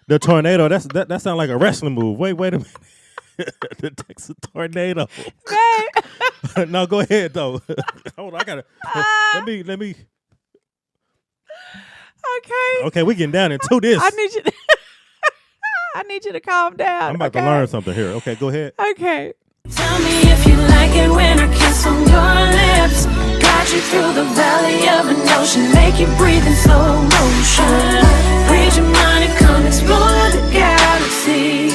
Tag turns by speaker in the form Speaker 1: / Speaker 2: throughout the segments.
Speaker 1: The tornado. That sounds like a wrestling move. Wait a minute. The Texas tornado. No, go ahead though. Hold on, I gotta. Let me. Okay, we getting down into this.
Speaker 2: I need you to calm down.
Speaker 1: I'm about to learn something here. Okay, go ahead.
Speaker 2: Okay.
Speaker 3: Tell me if you like it when I kiss on your lips. Guide you through the valley of an ocean. Make you breathe in slow motion. Read your mind and come explore the galaxy.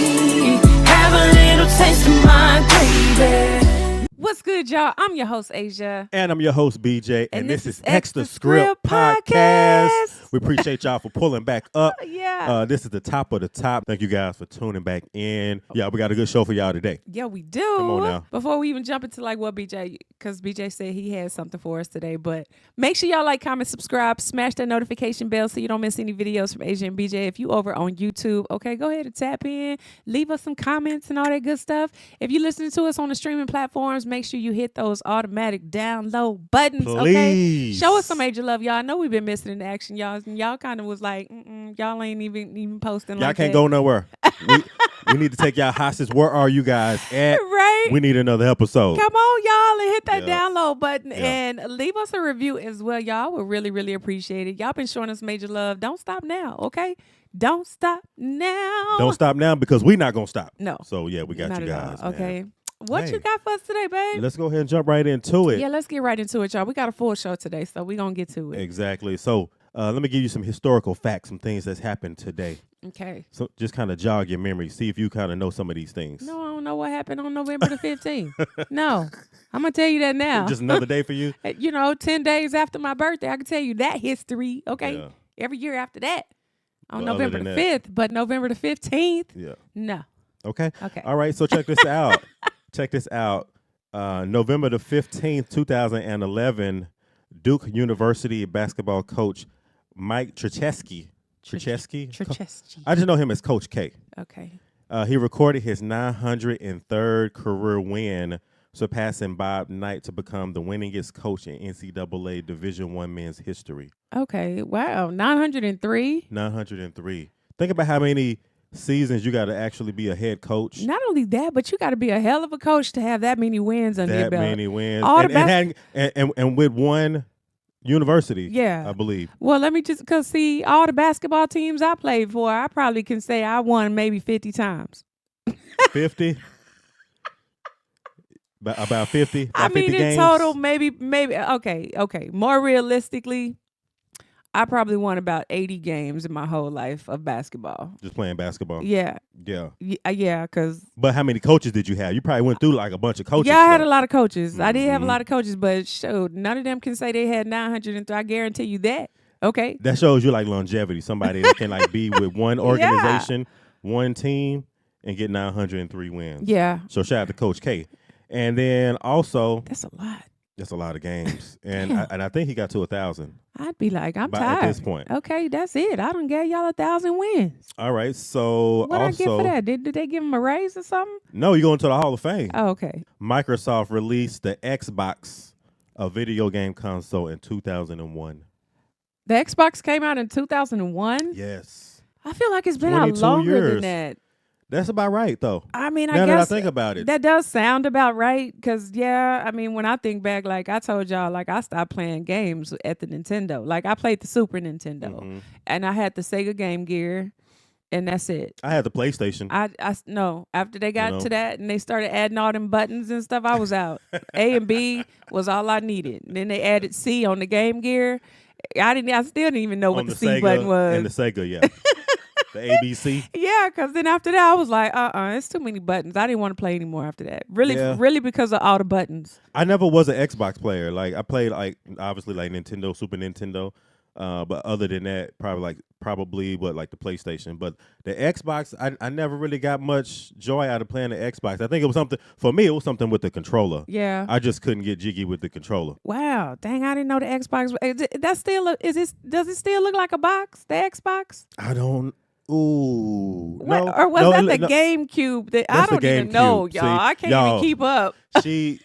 Speaker 3: Have a little taste of my gravy.
Speaker 2: What's good, y'all? I'm your host, Asia.
Speaker 1: And I'm your host, BJ. And this is
Speaker 2: Extra
Speaker 1: Extra Script Podcast.
Speaker 2: Podcast.
Speaker 1: We appreciate y'all for pulling back up.
Speaker 2: Yeah.
Speaker 1: This is the top of the top. Thank you guys for tuning back in. Yeah, we got a good show for y'all today.
Speaker 2: Yeah, we do.
Speaker 1: Come on now.
Speaker 2: Before we even jump into like what BJ, because BJ said he has something for us today, but make sure y'all like, comment, subscribe, smash that notification bell so you don't miss any videos from Asia and BJ. If you over on YouTube, okay, go ahead and tap in, leave us some comments and all that good stuff. If you're listening to us on the streaming platforms, make sure you hit those automatic download buttons, okay? Show us some major love, y'all. I know we've been missing in action, y'all, and y'all kind of was like, y'all ain't even posting
Speaker 1: Y'all
Speaker 2: like
Speaker 1: can't
Speaker 2: that.
Speaker 1: go nowhere. We need to take y'all hostage. Where are you guys at?
Speaker 2: Right?
Speaker 1: We need another episode.
Speaker 2: Come on, y'all, and hit that
Speaker 1: Yeah.
Speaker 2: download button
Speaker 1: Yeah.
Speaker 2: and leave us a review as well, y'all. We'll really, really appreciate it. Y'all been showing us major love. Don't stop now, okay? Don't stop now.
Speaker 1: Don't stop now because we're not going to stop.
Speaker 2: No.
Speaker 1: So, yeah, we got
Speaker 2: Not
Speaker 1: you
Speaker 2: at
Speaker 1: guys.
Speaker 2: all, okay?
Speaker 1: Man.
Speaker 2: What
Speaker 1: Hey.
Speaker 2: you got for us today, babe?
Speaker 1: Let's go ahead and jump right into it.
Speaker 2: Yeah, let's get right into it, y'all. We got a full show today, so we're going to get to it.
Speaker 1: Exactly. So, let me give you some historical facts, some things that's happened today.
Speaker 2: Okay.
Speaker 1: So just kind of jog your memory. See if you kind of know some of these things.
Speaker 2: No, I don't know what happened on November the 15th. No. I'm going to tell you that now.
Speaker 1: Just another day for you?
Speaker 2: 10 days after my birthday, I can tell you that history, okay?
Speaker 1: Yeah.
Speaker 2: Every year after that. On
Speaker 1: But other
Speaker 2: November
Speaker 1: than
Speaker 2: the
Speaker 1: that-
Speaker 2: 5th, but November the 15th,
Speaker 1: Yeah.
Speaker 2: no.
Speaker 1: Okay.
Speaker 2: Okay.
Speaker 1: All right. So check this out. Check this out. November the 15th, 2011, Duke University basketball coach Mike Krzyzewski. I just know him as Coach K.
Speaker 2: Okay.
Speaker 1: He recorded his 903rd career win, surpassing Bob Knight to become the winningest coach in NCAA Division I men's history.
Speaker 2: Okay. Wow. 903.
Speaker 1: 903. Think about how many seasons you got to actually be a head coach.
Speaker 2: Not only that, but you got to be a hell of a coach to have that many wins under your
Speaker 1: That
Speaker 2: belt.
Speaker 1: many wins.
Speaker 2: All
Speaker 1: And with one university,
Speaker 2: Yeah.
Speaker 1: I believe.
Speaker 2: Well, let me just, because see, all the basketball teams I played for, I probably can say I won maybe 50 times.
Speaker 1: 50? About 50?
Speaker 2: I
Speaker 1: About
Speaker 2: mean,
Speaker 1: 50
Speaker 2: in
Speaker 1: games?
Speaker 2: total, maybe, okay. More realistically, I probably won about 80 games in my whole life of basketball.
Speaker 1: Just playing basketball.
Speaker 2: Yeah.
Speaker 1: Yeah.
Speaker 2: Yeah, because
Speaker 1: But how many coaches did you have? You probably went through like a bunch of coaches.
Speaker 2: yeah, I had
Speaker 1: though.
Speaker 2: a lot of coaches. I did have a
Speaker 1: Mhm.
Speaker 2: lot of coaches, but shoot, none of them can say they had 903. I guarantee you that. Okay.
Speaker 1: That shows you like longevity. Somebody that can like be with one organization, one team, and get 903 wins.
Speaker 2: Yeah.
Speaker 1: So shout out to Coach K. And then also,
Speaker 2: That's a lot.
Speaker 1: that's a lot of games. And
Speaker 2: Damn.
Speaker 1: I think he got to 1,000
Speaker 2: I'd be like, I'm
Speaker 1: by-
Speaker 2: tired.
Speaker 1: at this point.
Speaker 2: Okay, that's it. I done gave y'all 1,000 wins.
Speaker 1: All right. So
Speaker 2: What I get
Speaker 1: also,
Speaker 2: for that? Did they give him a raise or something?
Speaker 1: no, you're going to the Hall of Fame.
Speaker 2: Oh, okay.
Speaker 1: Microsoft released the Xbox, a video game console, in 2001.
Speaker 2: The Xbox came out in 2001.
Speaker 1: Yes.
Speaker 2: I feel like it's been out
Speaker 1: 22
Speaker 2: longer
Speaker 1: years.
Speaker 2: than that.
Speaker 1: That's about right, though.
Speaker 2: I mean,
Speaker 1: Now
Speaker 2: I
Speaker 1: that I
Speaker 2: guess
Speaker 1: think about it.
Speaker 2: that does sound about right. Because, yeah, I mean, when I think back, like I told y'all, like I stopped playing games at the Nintendo. Like I played the Super Nintendo.
Speaker 1: Mhm.
Speaker 2: And I had the Sega Game Gear. And that's it.
Speaker 1: I had the PlayStation.
Speaker 2: No, after they got
Speaker 1: You know?
Speaker 2: to that and they started adding all them buttons and stuff, I was out. A and B was all I needed. And then they added C on the Game Gear. I still didn't even know what
Speaker 1: on
Speaker 2: the
Speaker 1: the
Speaker 2: C
Speaker 1: Sega
Speaker 2: button was.
Speaker 1: and the Sega, yeah. The ABC.
Speaker 2: Yeah, because then after that, I was like, it's too many buttons. I didn't want to play anymore after that. Really,
Speaker 1: Yeah.
Speaker 2: really because of all the buttons.
Speaker 1: I never was an Xbox player. Like I played like obviously like Nintendo, Super Nintendo. But other than that, probably like the PlayStation. But the Xbox, I never really got much joy out of playing the Xbox. I think it was something for me. It was something with the controller.
Speaker 2: Yeah.
Speaker 1: I just couldn't get jiggy with the controller.
Speaker 2: Wow. Dang, I didn't know the Xbox. Does it still look like a box? The Xbox?
Speaker 1: I don't. Ooh.
Speaker 2: What,
Speaker 1: no,
Speaker 2: or was
Speaker 1: no,
Speaker 2: that
Speaker 1: no,
Speaker 2: the GameCube? I
Speaker 1: That's the
Speaker 2: don't even know,
Speaker 1: GameCube.
Speaker 2: y'all.
Speaker 1: See,
Speaker 2: I can't
Speaker 1: y'all,
Speaker 2: even keep up.
Speaker 1: She.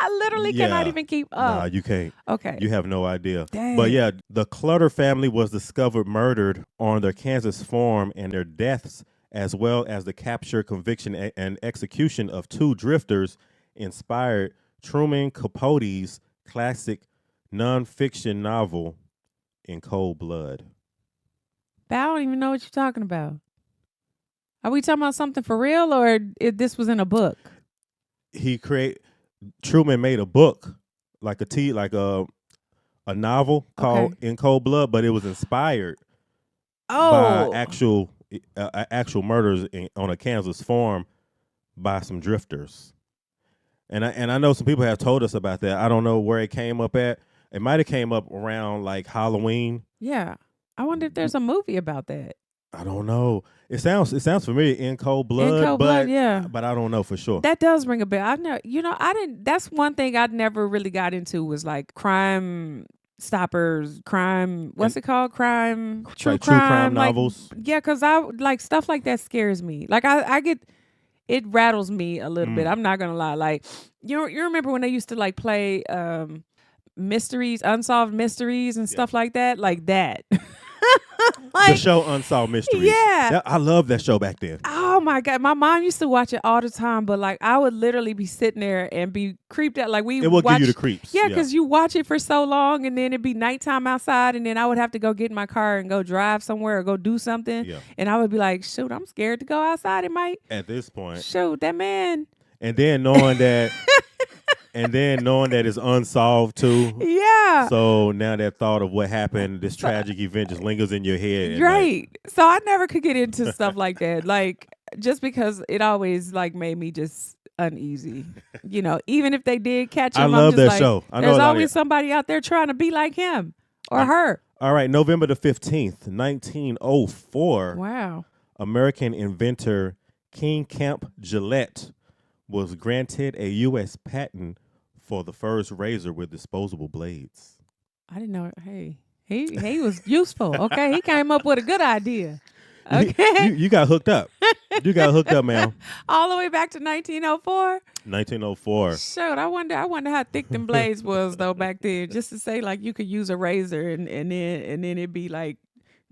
Speaker 2: I literally cannot even keep up.
Speaker 1: Nah, you can't.
Speaker 2: Okay.
Speaker 1: You have no idea.
Speaker 2: Dang.
Speaker 1: But yeah, the Clutter family was discovered murdered on their Kansas farm, and their deaths, as well as the capture, conviction, and execution of 2 drifters, inspired Truman Capote's classic nonfiction novel, In Cold Blood.
Speaker 2: But I don't even know what you're talking about. Are we talking about something for real, or this was in a book?
Speaker 1: Truman made a book, like a novel called In Cold Blood, but it was inspired by actual murders on a Kansas farm by some drifters. And I know some people have told us about that. I don't know where it came up at. It might have came up around like Halloween.
Speaker 2: Yeah. I wonder if there's a movie about that.
Speaker 1: I don't know. It sounds familiar, In Cold Blood.
Speaker 2: In Cold Blood, yeah.
Speaker 1: But I don't know for sure.
Speaker 2: That does ring a bell. I didn't. That's one thing I never really got into was like crime stoppers, crime. What's it called? Crime, true crime
Speaker 1: novels.
Speaker 2: Yeah, because I like stuff like that scares me. Like I get. It rattles me a little bit. I'm not gonna lie. Like you remember when they used to like play mysteries, unsolved mysteries and stuff like that? Like that. Like,
Speaker 1: the show Unsolved Mysteries.
Speaker 2: Yeah.
Speaker 1: I love that show back then.
Speaker 2: Oh my God. My mom used to watch it all the time, but like I would literally be sitting there and be creeped out. Like
Speaker 1: it will give you the creeps.
Speaker 2: Yeah, because you watch it for so long and then it'd be nighttime outside and then I would have to go get in my car and go drive somewhere or go do something.
Speaker 1: Yeah.
Speaker 2: And I would be like, shoot, I'm scared to go outside. It might.
Speaker 1: At this point.
Speaker 2: Shoot, that man.
Speaker 1: And then knowing that it's unsolved too.
Speaker 2: Yeah.
Speaker 1: So now that thought of what happened, this tragic event just lingers in your head.
Speaker 2: Right. So I never could get into stuff like that. Like just because it always like made me just uneasy. You know, even if they did catch him,
Speaker 1: I love that
Speaker 2: like,
Speaker 1: show.
Speaker 2: There's always somebody out there trying to be like him or her.
Speaker 1: All right, November the 15th, 1904.
Speaker 2: Wow.
Speaker 1: American inventor King Camp Gillette was granted a U.S. patent for the first razor with disposable blades.
Speaker 2: I didn't know. Hey, he was useful. Okay, he came up with a good idea. Okay,
Speaker 1: you got hooked up. You got hooked up, man.
Speaker 2: All the way back to 1904.
Speaker 1: 1904.
Speaker 2: Shoot, I wonder how thick them blades was though back then. Just to say like you could use a razor and then it'd be like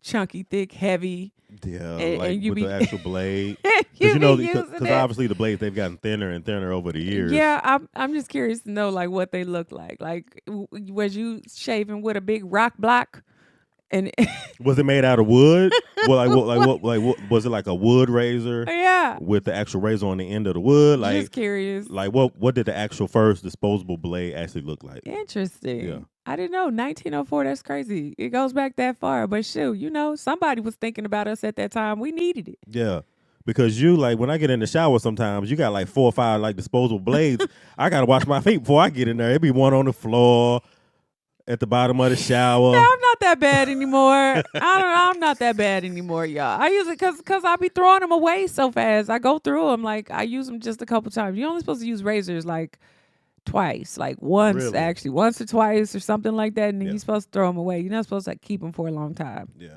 Speaker 2: chunky, thick, heavy.
Speaker 1: Yeah,
Speaker 2: and
Speaker 1: like
Speaker 2: you
Speaker 1: with
Speaker 2: be,
Speaker 1: the actual blade.
Speaker 2: Because
Speaker 1: obviously the blades they've gotten thinner and thinner over the years.
Speaker 2: Yeah, I'm just curious to know like what they look like. Like, was you shaving with a big rock block? And
Speaker 1: was it made out of wood? What was it like a wood razor?
Speaker 2: Yeah,
Speaker 1: with the actual razor on the end of the wood. Like,
Speaker 2: just curious.
Speaker 1: Like what did the actual first disposable blade actually look like?
Speaker 2: Interesting.
Speaker 1: Yeah.
Speaker 2: I didn't know. 1904, that's crazy. It goes back that far. But shoot, somebody was thinking about us at that time. We needed it.
Speaker 1: Yeah. Because you, like, when I get in the shower sometimes, you got like 4 or 5 like disposable blades. I got to wash my feet before I get in there. It'd be one on the floor, at the bottom of the shower.
Speaker 2: No, I'm not that bad anymore. I'm not that bad anymore, y'all. I use it because I be throwing them away so fast. I go through them. Like, I use them just a couple times. You're only supposed to use razors like twice, like once or twice or something like that, and then you're supposed to throw them away. You're not supposed to keep them for a long time.
Speaker 1: Yeah.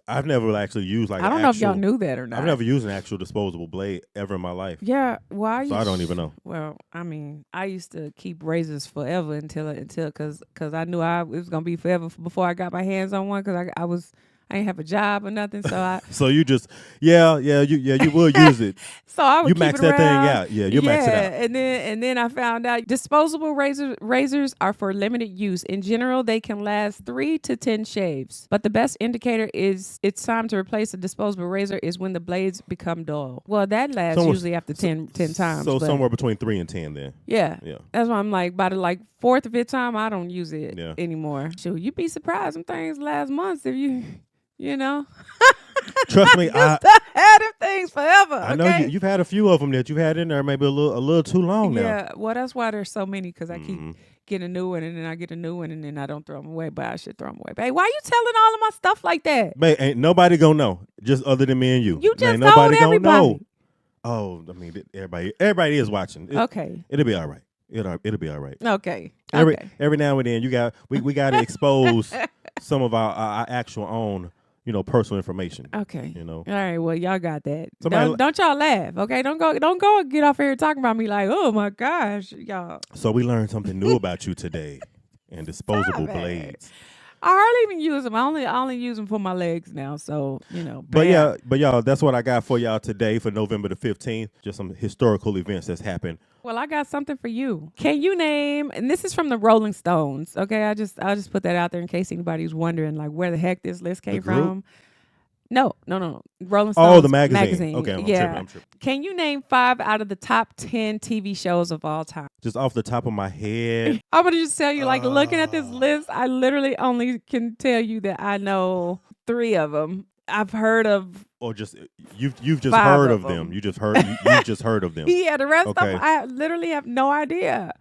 Speaker 1: I've never actually used like
Speaker 2: I don't know if y'all knew that or not.
Speaker 1: I've never used an actual disposable blade ever in my life.
Speaker 2: Yeah, well,
Speaker 1: I don't even know.
Speaker 2: Well, I mean, I used to keep razors forever until because I knew it was gonna be forever before I got my hands on one because I didn't have a job or nothing, so I.
Speaker 1: So you just you will use it.
Speaker 2: So I would
Speaker 1: you
Speaker 2: keep
Speaker 1: max
Speaker 2: it
Speaker 1: that
Speaker 2: around.
Speaker 1: thing out. Yeah, you max it out.
Speaker 2: And then I found out disposable razors are for limited use. In general, they can last 3 to 10 shaves. But the best indicator is it's time to replace a disposable razor is when the blades become dull. Well, that lasts usually after 10 times.
Speaker 1: So somewhere between 3 and 10 then.
Speaker 2: Yeah. That's why I'm like by the 4th or 5th time I don't use it anymore. Shoot, you'd be surprised some things last months if you know.
Speaker 1: Trust me,
Speaker 2: I had them things forever.
Speaker 1: I know you've had a few of them that you've had in there maybe a little too long now.
Speaker 2: Yeah, well, that's why there's so many because I keep getting a new one and then I get a new one and then I don't throw them away, but I should throw them away. Babe, why you telling all of my stuff like that?
Speaker 1: Babe, ain't nobody gonna know, just other than me and you.
Speaker 2: You just
Speaker 1: nobody
Speaker 2: told everybody.
Speaker 1: Gonna know. Oh, I mean, everybody is watching.
Speaker 2: Okay,
Speaker 1: it'll be all right. It'll be all right.
Speaker 2: Okay.
Speaker 1: Every now and then we got to expose some of our actual own personal information.
Speaker 2: Okay.
Speaker 1: All
Speaker 2: right. Well, y'all got that.
Speaker 1: Somebody
Speaker 2: Don't y'all laugh. Okay. Don't go and get off here talking about me like, oh my gosh, y'all.
Speaker 1: So we learned something new about you today, and disposable
Speaker 2: Stop it.
Speaker 1: blades.
Speaker 2: I hardly even use them. I only use them for my legs now. So
Speaker 1: But y'all, that's what I got for y'all today for November the 15th. Just some historical events that's happened.
Speaker 2: Well, I got something for you. Can you name? And this is from the Rolling Stones. Okay, I'll just put that out there in case anybody's wondering like where the heck this list came from. No. Rolling Stones.
Speaker 1: Oh, the magazine. Okay, I'm tripping.
Speaker 2: Can you name 5 out of the top 10 TV shows of all time?
Speaker 1: Just off the top of my head.
Speaker 2: I'm gonna just tell you, like looking at this list, I literally only can tell you that I know 3 of them. I've heard of,
Speaker 1: or just you've just heard of them. You just heard of them.
Speaker 2: Yeah, the rest of them I literally have no idea.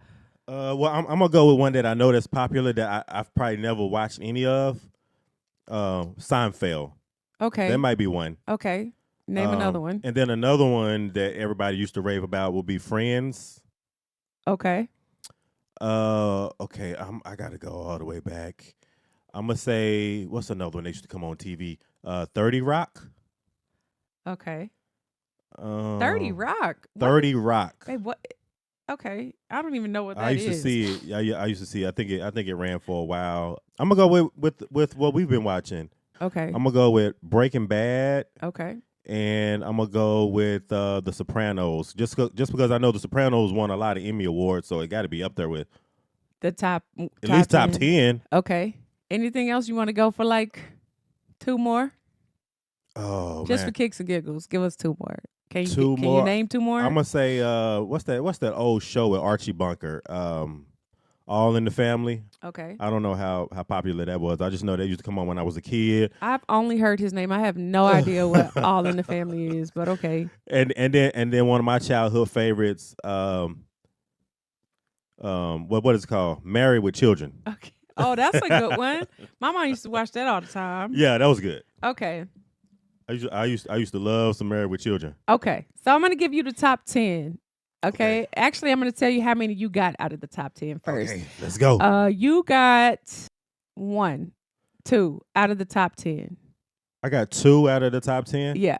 Speaker 1: Well, I'm gonna go with one that I know that's popular that I've probably never watched any of. Seinfeld.
Speaker 2: Okay,
Speaker 1: that might be one.
Speaker 2: Okay, name another one.
Speaker 1: And then another one that everybody used to rave about will be Friends.
Speaker 2: Okay.
Speaker 1: Okay. I gotta go all the way back. I'm gonna say, what's another one that used to come on TV? 30 Rock.
Speaker 2: Okay. 30 Rock.
Speaker 1: 30 Rock.
Speaker 2: Hey, what? Okay, I don't even know what that is.
Speaker 1: I used to see it. I used to see it. I think it ran for a while. I'm gonna go with what we've been watching.
Speaker 2: Okay.
Speaker 1: I'm gonna go with Breaking Bad.
Speaker 2: Okay.
Speaker 1: And I'm gonna go with The Sopranos. Just because I know The Sopranos won a lot of Emmy awards, so it got to be up there with
Speaker 2: the top
Speaker 1: at least top 10.
Speaker 2: Okay. Anything else you want to go for? Like 2 more?
Speaker 1: Oh,
Speaker 2: just
Speaker 1: man.
Speaker 2: For kicks and giggles, give us 2 more. Can
Speaker 1: you
Speaker 2: name 2 more?
Speaker 1: I'm gonna say what's that old show with Archie Bunker? All in the Family.
Speaker 2: Okay.
Speaker 1: I don't know how popular that was. I just know that used to come on when I was a kid.
Speaker 2: I've only heard his name. I have no idea what All in the Family is, but okay.
Speaker 1: And then one of my childhood favorites, what is it called? Married with Children.
Speaker 2: Okay. Oh, that's a good one. My mom used to watch that all the time.
Speaker 1: Yeah, that was good.
Speaker 2: Okay.
Speaker 1: I used to love some Married with Children.
Speaker 2: Okay. So I'm gonna give you the top 10. Okay. Actually, I'm going to tell you how many you got out of the top 10 first.
Speaker 1: Okay, let's go.
Speaker 2: You got 1, 2 out of the top 10.
Speaker 1: I got 2 out of the top 10?
Speaker 2: Yeah.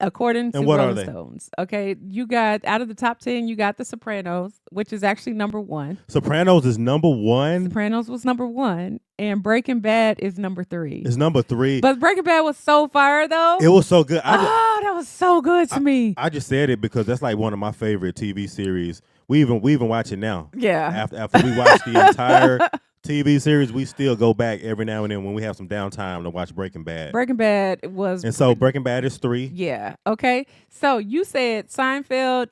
Speaker 2: According to Rolling Stones. Okay. You got, out of the top 10, you got The Sopranos, which is actually number 1.
Speaker 1: Sopranos is number 1?
Speaker 2: Sopranos was number 1. And Breaking Bad is number 3.
Speaker 1: It's number 3.
Speaker 2: But Breaking Bad was so fire, though.
Speaker 1: It was so good.
Speaker 2: That was so good to me.
Speaker 1: I just said it because that's like one of my favorite TV series. We even watch it now.
Speaker 2: Yeah.
Speaker 1: After we watch the entire TV series, we still go back every now and then when we have some downtime to watch Breaking Bad.
Speaker 2: Breaking Bad was...
Speaker 1: And so Breaking Bad is 3.
Speaker 2: Yeah. Okay. So you said Seinfeld,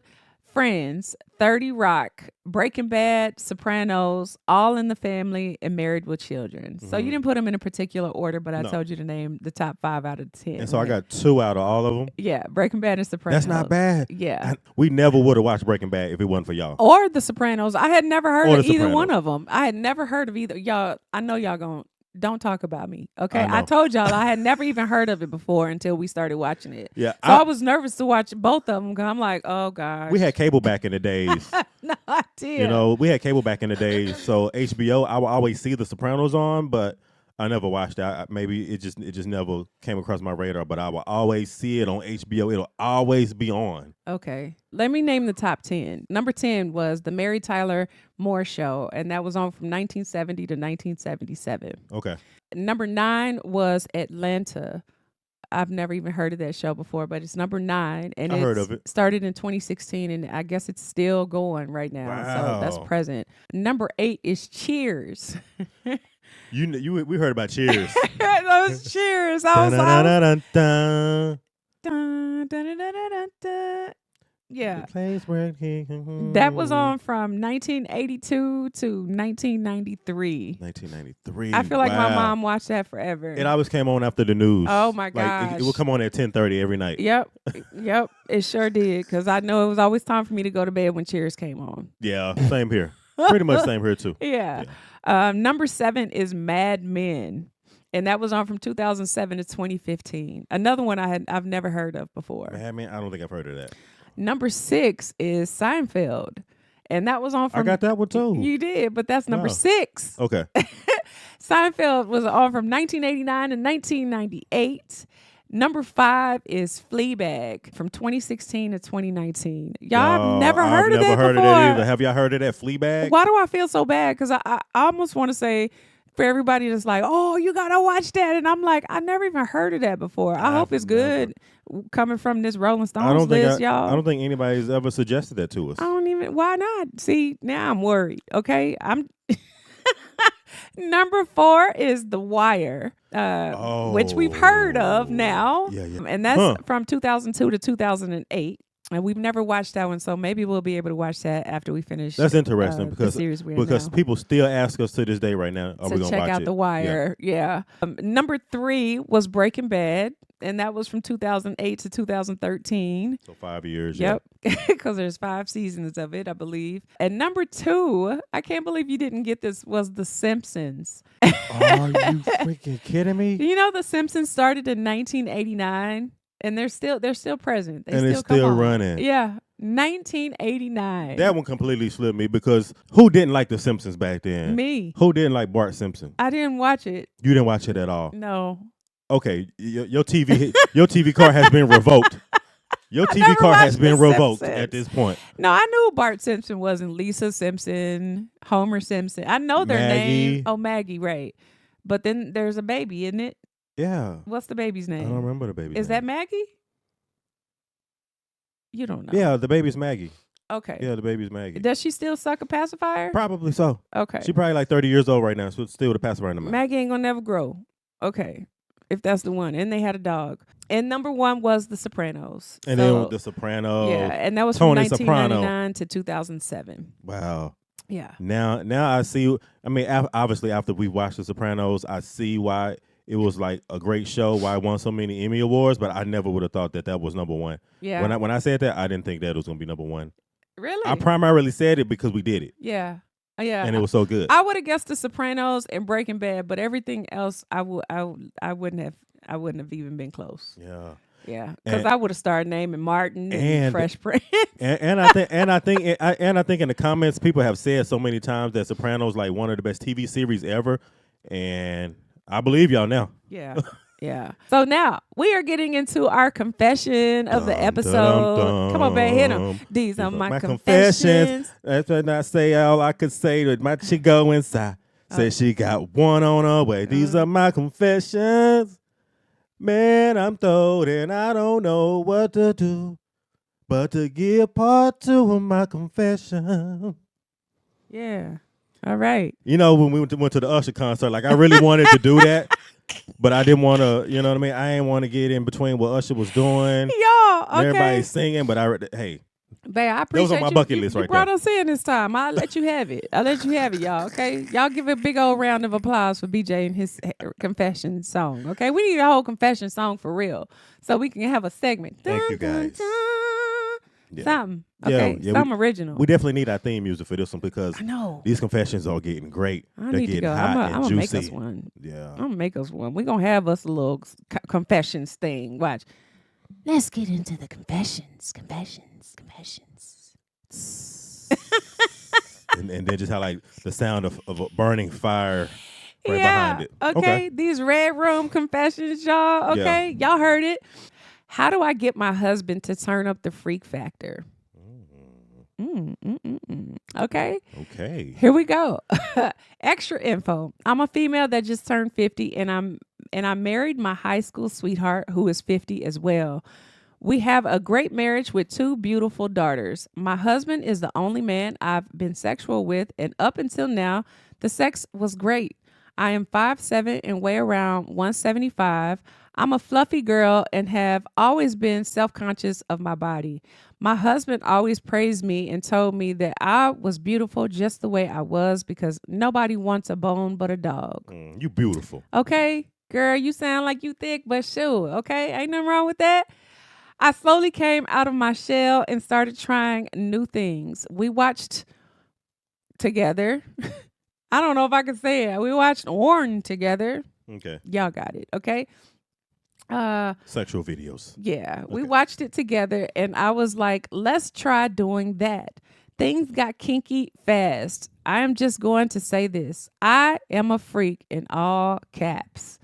Speaker 2: Friends, 30 Rock, Breaking Bad, Sopranos, All in the Family, and Married with Children. Mm-hmm. So you didn't put them in a particular order, but I told you to name the top 5 out of 10.
Speaker 1: And so I got 2 out of all of them?
Speaker 2: Yeah. Breaking Bad and Sopranos.
Speaker 1: That's not bad.
Speaker 2: Yeah.
Speaker 1: We never would have watched Breaking Bad if it wasn't for y'all.
Speaker 2: Or The Sopranos. I had never heard of either one of them. I had never heard of either. Y'all, I know y'all going to... Don't talk about me, okay? I told y'all I had never even heard of it before until we started watching it.
Speaker 1: Yeah,
Speaker 2: so I was nervous to watch both of them because I'm like, oh God.
Speaker 1: We had cable back in the days.
Speaker 2: No idea.
Speaker 1: We had cable back in the days. So HBO, I would always see The Sopranos on, but I never watched it. Maybe it just never came across my radar. But I will always see it on HBO. It'll always be on.
Speaker 2: Okay, let me name the top 10. Number 10 was the Mary Tyler Moore Show, and that was on from 1970 to 1977.
Speaker 1: Okay.
Speaker 2: Number 9 was Atlanta. I've never even heard of that show before, but it's number 9, and
Speaker 1: I heard of it.
Speaker 2: Started in 2016, and I guess it's still going right now.
Speaker 1: Wow.
Speaker 2: So that's present. Number 8 is Cheers.
Speaker 1: We heard about Cheers.
Speaker 2: That was Cheers. I was like, yeah. That was on from 1982 to 1993.
Speaker 1: 1993.
Speaker 2: I feel like my mom watched that forever.
Speaker 1: It always came on after the news.
Speaker 2: Oh my gosh.
Speaker 1: It would come on at 10:30 every night.
Speaker 2: Yep. It sure did. Because I know it was always time for me to go to bed when Cheers came on.
Speaker 1: Yeah, same here. Pretty much same here too.
Speaker 2: Yeah. Number 7 is Mad Men. And that was on from 2007 to 2015. Another one I've never heard of before.
Speaker 1: Mad Men, I don't think I've heard of that.
Speaker 2: Number 6 is Seinfeld. And that was on from...
Speaker 1: I got that one too.
Speaker 2: You did, but that's number 6.
Speaker 1: Okay.
Speaker 2: Seinfeld was on from 1989 to 1998. Number 5 is Fleabag from 2016 to 2019. Y'all, I've never heard of that before.
Speaker 1: I've never heard of that either. Have y'all heard of that Fleabag?
Speaker 2: Why do I feel so bad? Because I almost want to say for everybody that's like, oh, you got to watch that. And I'm like, I never even heard of that before. I hope it's good coming from this Rolling Stones list, y'all.
Speaker 1: I don't think anybody's ever suggested that to us.
Speaker 2: Why not? See, now I'm worried. Okay. Number 4 is The Wire, which we've heard of now.
Speaker 1: Yeah.
Speaker 2: And that's from 2002 to 2008. And we've never watched that one, so maybe we'll be able to watch that after we finish.
Speaker 1: That's interesting because
Speaker 2: the series because
Speaker 1: people still ask us to this day right now, are we gonna
Speaker 2: check
Speaker 1: watch
Speaker 2: out
Speaker 1: it?
Speaker 2: The Wire. Yeah. Number 3 was Breaking Bad, and that was from 2008 to 2013.
Speaker 1: So 5 years.
Speaker 2: Yep, because there's 5 seasons of it, I believe. And number 2, I can't believe you didn't get this, was The Simpsons.
Speaker 1: Are you freaking kidding me?
Speaker 2: You know, The Simpsons started in 1989. And they're still present.
Speaker 1: It's still running.
Speaker 2: Yeah, 1989.
Speaker 1: That one completely slipped me because who didn't like The Simpsons back then?
Speaker 2: Me.
Speaker 1: Who didn't like Bart Simpson?
Speaker 2: I didn't watch it.
Speaker 1: You didn't watch it at all.
Speaker 2: No.
Speaker 1: Okay, your TV card has been revoked. Your TV card has been revoked at this point.
Speaker 2: No, I knew Bart Simpson wasn't Lisa Simpson, Homer Simpson. I know their name. Oh, Maggie, right. But then there's a baby, isn't it?
Speaker 1: Yeah.
Speaker 2: What's the baby's name?
Speaker 1: I don't remember the baby's name.
Speaker 2: Is that Maggie? You don't know.
Speaker 1: Yeah, the baby's Maggie.
Speaker 2: Okay.
Speaker 1: Yeah, the baby's Maggie.
Speaker 2: Does she still suck a pacifier?
Speaker 1: Probably so.
Speaker 2: Okay.
Speaker 1: She probably like 30 years old right now, so it's still the pacifier in the mouth.
Speaker 2: Maggie ain't gonna never grow. Okay. If that's the one. And they had a dog. And number 1 was The Sopranos.
Speaker 1: And then The Sopranos.
Speaker 2: Yeah, and that was
Speaker 1: Tony
Speaker 2: from 1999 to 2007.
Speaker 1: Wow.
Speaker 2: Yeah.
Speaker 1: Now I see. I mean, obviously after we watched The Sopranos, I see why it was like a great show, why it won so many Emmy Awards, but I never would have thought that was number 1.
Speaker 2: Yeah.
Speaker 1: When I said that, I didn't think that it was going to be number 1.
Speaker 2: Really?
Speaker 1: I primarily said it because we did it.
Speaker 2: Yeah. Yeah.
Speaker 1: And it was so good.
Speaker 2: I would have guessed The Sopranos and Breaking Bad, but everything else I wouldn't have even been close.
Speaker 1: Yeah.
Speaker 2: Yeah, because I would have started naming Martin and Fresh Prince.
Speaker 1: and I think in the comments people have said so many times that Sopranos like one of the best TV series ever, and I believe y'all now.
Speaker 2: Yeah. Yeah. So now we are getting into our confession of the episode. Come on, babe, hit them. These are my confessions.
Speaker 1: That's when I say all I could say to my chick go inside. Say she got one on her way. These are my confessions. Man, I'm throwed and I don't know what to do but to give part 2 of my confession.
Speaker 2: Yeah. All right.
Speaker 1: You know, when we went to the Usher concert, like I really wanted to do that, but I didn't want to, you know what I mean? I didn't want to get in between what Usher was doing.
Speaker 2: Y'all, okay.
Speaker 1: Everybody's singing, but hey.
Speaker 2: Babe, I appreciate
Speaker 1: those on my bucket list right there.
Speaker 2: You brought us in this time. I'll let you have it. Y'all, okay? Y'all give a big old round of applause for BJ and his confession song, okay? We need a whole confession song for real so we can have a segment.
Speaker 1: Thank you, guys.
Speaker 2: Yeah. Something. Okay, something original.
Speaker 1: We definitely need our theme music for this one because
Speaker 2: I know
Speaker 1: these confessions are getting great.
Speaker 2: They're
Speaker 1: getting
Speaker 2: to go.
Speaker 1: hot and
Speaker 2: I'm
Speaker 1: juicy.
Speaker 2: Make us one.
Speaker 1: Yeah.
Speaker 2: I'm going to make us one. We're going to have us a little confessions thing. Watch. Let's get into the confessions.
Speaker 1: and then just have like the sound of a burning fire right behind it.
Speaker 2: Okay. These red room confessions, y'all. Okay. Y'all heard it. How do I get my husband to turn up the freak factor? Okay. Here we go. Extra info. I'm a female that just turned 50 and I married my high school sweetheart who is 50 as well. We have a great marriage with 2 beautiful daughters. My husband is the only man I've been sexual with, and up until now, the sex was great. I am 5'7" and weigh around 175. I'm a fluffy girl and have always been self-conscious of my body. My husband always praised me and told me that I was beautiful just the way I was because nobody wants a bone but a dog.
Speaker 1: You beautiful.
Speaker 2: Okay, girl, you sound like you thick, but sure, okay? Ain't nothing wrong with that. I slowly came out of my shell and started trying new things. We watched together. I don't know if I can say it. We watched Warren together.
Speaker 1: Okay.
Speaker 2: Y'all got it, okay?
Speaker 1: Sexual videos.
Speaker 2: Yeah. Okay. We watched it together and I was like, let's try doing that. things got kinky fast. I am just going to say this. I am a freak in all caps.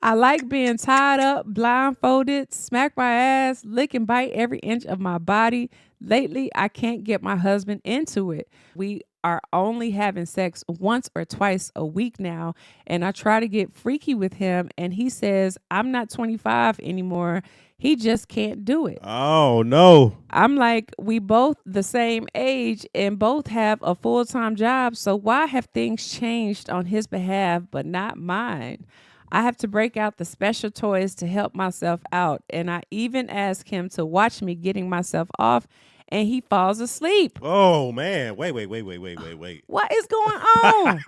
Speaker 2: I like being tied up, blindfolded, smack my ass, lick and bite every inch of my body. Lately, I can't get my husband into it. We are only having sex once or twice a week now, and I try to get freaky with him, and he says I'm not 25 anymore. He just can't do it.
Speaker 1: Oh, no.
Speaker 2: I'm like, we both the same age and both have a full-time job, so why have things changed on his behalf but not mine? I have to break out the special toys to help myself out, and I even ask him to watch me getting myself off, and he falls asleep.
Speaker 1: Oh, man. Wait.
Speaker 2: What is going on?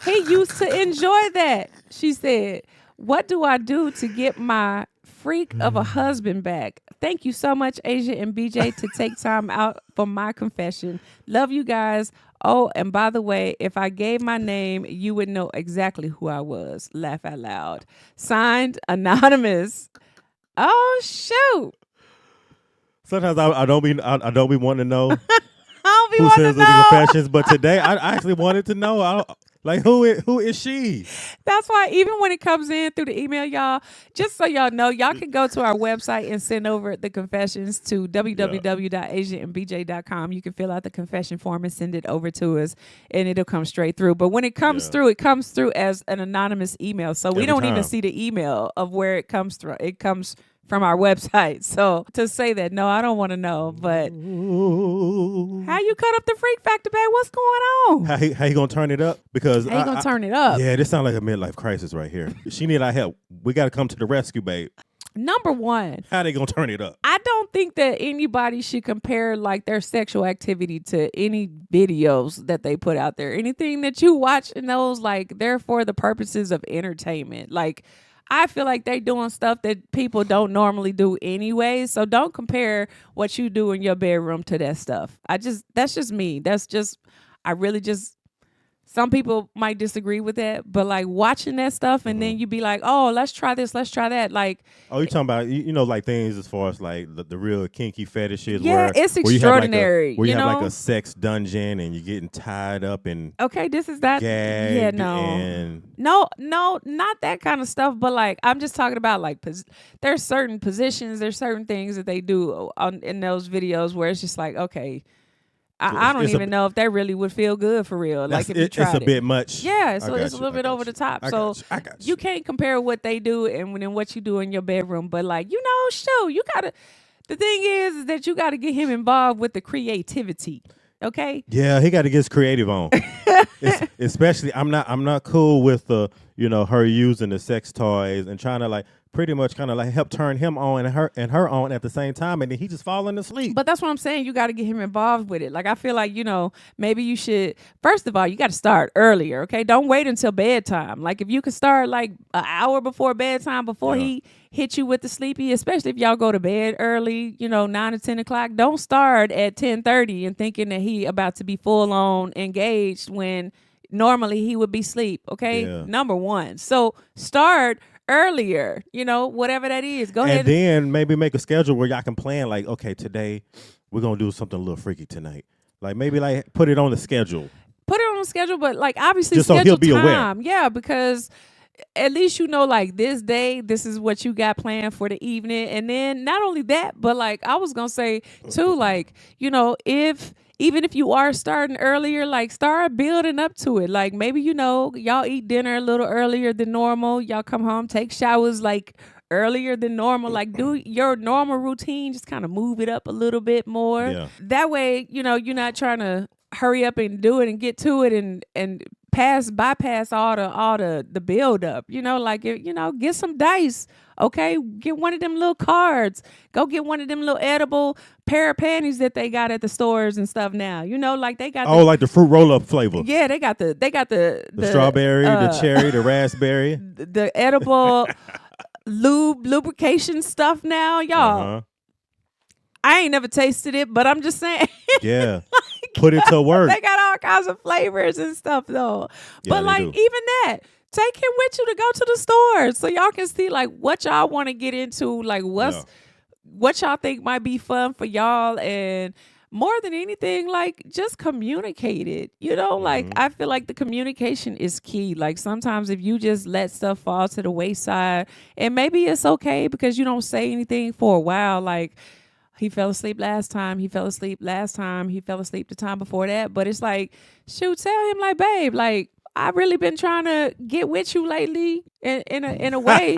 Speaker 2: He used to enjoy that, she said. What do I do to get my freak of a husband back? Thank you so much, Asia and BJ, to take time out for my confession. Love you guys. Oh, and by the way, if I gave my name, you would know exactly who I was. Laugh out loud. Signed, Anonymous. Oh, shoot.
Speaker 1: Sometimes I don't be wanting to know
Speaker 2: I don't be
Speaker 1: who
Speaker 2: wanting
Speaker 1: says
Speaker 2: to
Speaker 1: the
Speaker 2: know.
Speaker 1: confessions, but today I actually wanted to know. Who is she?
Speaker 2: That's why even when it comes in through the email, y'all, just so y'all know, y'all can go to our website and send over the confessions to www.asiaandbj.com. You can fill out the confession form and send it over to us, and it'll come straight through. But when it comes through, it comes through as an anonymous email. So we don't even see the email of where it comes through. It comes from our website. So to say that, no, I don't want to know. But how you cut up the freak factor, babe? What's going on?
Speaker 1: How you gonna turn it up? Because
Speaker 2: How you gonna turn it up?
Speaker 1: Yeah, this sounds like a midlife crisis right here. She need our help. We got to come to the rescue, babe.
Speaker 2: Number one,
Speaker 1: How they gonna turn it up?
Speaker 2: I don't think that anybody should compare like their sexual activity to any videos that they put out there. Anything that you watch in those, like, they're for the purposes of entertainment. Like, I feel like they doing stuff that people don't normally do anyway. So don't compare what you do in your bedroom to that stuff. That's just me. Some people might disagree with that, but like watching that stuff and then you be like, oh, let's try this, let's try that. Like,
Speaker 1: oh, you talking about like things as far as like the real kinky fetishes?
Speaker 2: Yeah, it's extraordinary.
Speaker 1: Where you have like a sex dungeon and you're getting tied up and
Speaker 2: okay, this is that.
Speaker 1: gagged
Speaker 2: Yeah, no, not that kind of stuff. But like, I'm just talking about like there's certain positions, there's certain things that they do in those videos where it's just like, okay. I don't even know if that really would feel good for real. Like if you tried
Speaker 1: it's a bit much.
Speaker 2: Yeah, so it's a little bit over the top. So
Speaker 1: I got
Speaker 2: you can't compare what they do and then what you do in your bedroom. But like, you gotta. The thing is that you gotta get him involved with the creativity. Okay.
Speaker 1: Yeah, he got to get his creative on. Especially, I'm not cool with her using the sex toys and trying to like pretty much kind of like help turn him on and her on at the same time, and then he just falling asleep.
Speaker 2: But that's what I'm saying. You got to get him involved with it. Like, I feel like, maybe you should, first of all, you got to start earlier, okay? Don't wait until bedtime. Like, if you could start like an hour before bedtime, before he hit you with the sleepy, especially if y'all go to bed early, 9 to 10 o'clock, don't start at 10:30 and thinking that he about to be full on engaged when normally he would be asleep, okay?
Speaker 1: Yeah.
Speaker 2: Number one. So start earlier, whatever that is. Go ahead.
Speaker 1: And then maybe make a schedule where y'all can plan like, okay, today we're going to do something a little freaky tonight. Like maybe like put it on the schedule.
Speaker 2: Put it on the schedule, but like obviously
Speaker 1: just so he'll be
Speaker 2: time.
Speaker 1: aware.
Speaker 2: Yeah, because at least like this day, this is what you got planned for the evening. And then not only that, but like I was going to say too, like, even if you are starting earlier, like start building up to it. Like maybe, y'all eat dinner a little earlier than normal. Y'all come home, take showers like earlier than normal. Like do your normal routine, just kind of move it up a little bit more.
Speaker 1: Yeah.
Speaker 2: That way, you're not trying to hurry up and do it and get to it and bypass all the build up. Get some dice. Okay, get one of them little cards. Go get one of them little edible pair of panties that they got at the stores and stuff now. Like they got
Speaker 1: like the fruit roll up flavor.
Speaker 2: Yeah, they got the
Speaker 1: strawberry, the cherry, the raspberry,
Speaker 2: the edible lubrication stuff now, y'all.
Speaker 1: Uh-huh.
Speaker 2: I ain't never tasted it, but I'm just saying.
Speaker 1: Yeah. Put it to work.
Speaker 2: They got all kinds of flavors and stuff though.
Speaker 1: Yeah,
Speaker 2: but like even that, take him with you to go to the stores so y'all can see like what y'all want to get into, like what y'all think might be fun for y'all, and more than anything, like just communicate it. You know, like
Speaker 1: Mhm.
Speaker 2: I feel like the communication is key. Like sometimes if you just let stuff fall to the wayside, and maybe it's okay because you don't say anything for a while, like he fell asleep last time, he fell asleep last time, he fell asleep the time before that. But it's like, shoot, tell him like, babe, like I've really been trying to get with you lately in a way.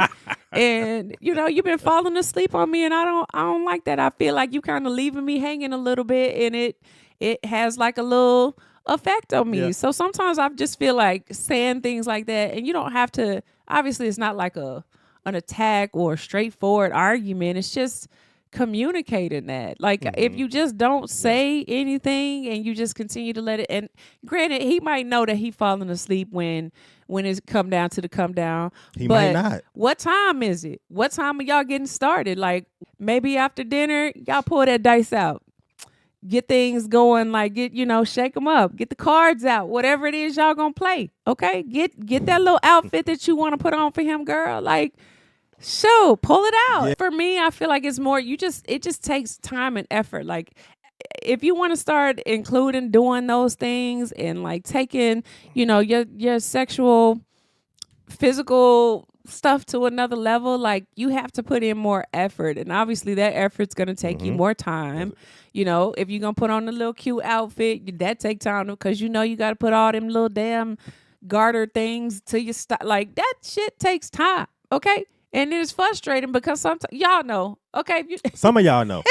Speaker 2: And you know, you've been falling asleep on me and I don't like that. I feel like you kind of leaving me hanging a little bit and it has like a little effect on me.
Speaker 1: Yeah.
Speaker 2: So sometimes I just feel like saying things like that, and you don't have to, obviously it's not like an attack or a straightforward argument. It's just communicating that. Like if you just don't say anything and you just continue to let it, and granted he might know that he falling asleep when it's come down to the come down.
Speaker 1: He
Speaker 2: but
Speaker 1: might not.
Speaker 2: what time is it? What time are y'all getting started? Like maybe after dinner, y'all pull that dice out. Get things going, like shake them up. Get the cards out. Whatever it is y'all gonna play. Okay? Get that little outfit that you want to put on for him, girl. Like, show, pull it out.
Speaker 1: Yeah.
Speaker 2: For me, I feel like it's more it just takes time and effort. Like if you want to start including doing those things and like taking, your sexual physical stuff to another level, like you have to put in more effort, and obviously that effort's going to take you more time. If you're going to put on a little cute outfit, that take time because you got to put all them little damn garter things to your like that shit takes time. Okay. And it's frustrating because sometimes y'all know, okay,
Speaker 1: Some of y'all know.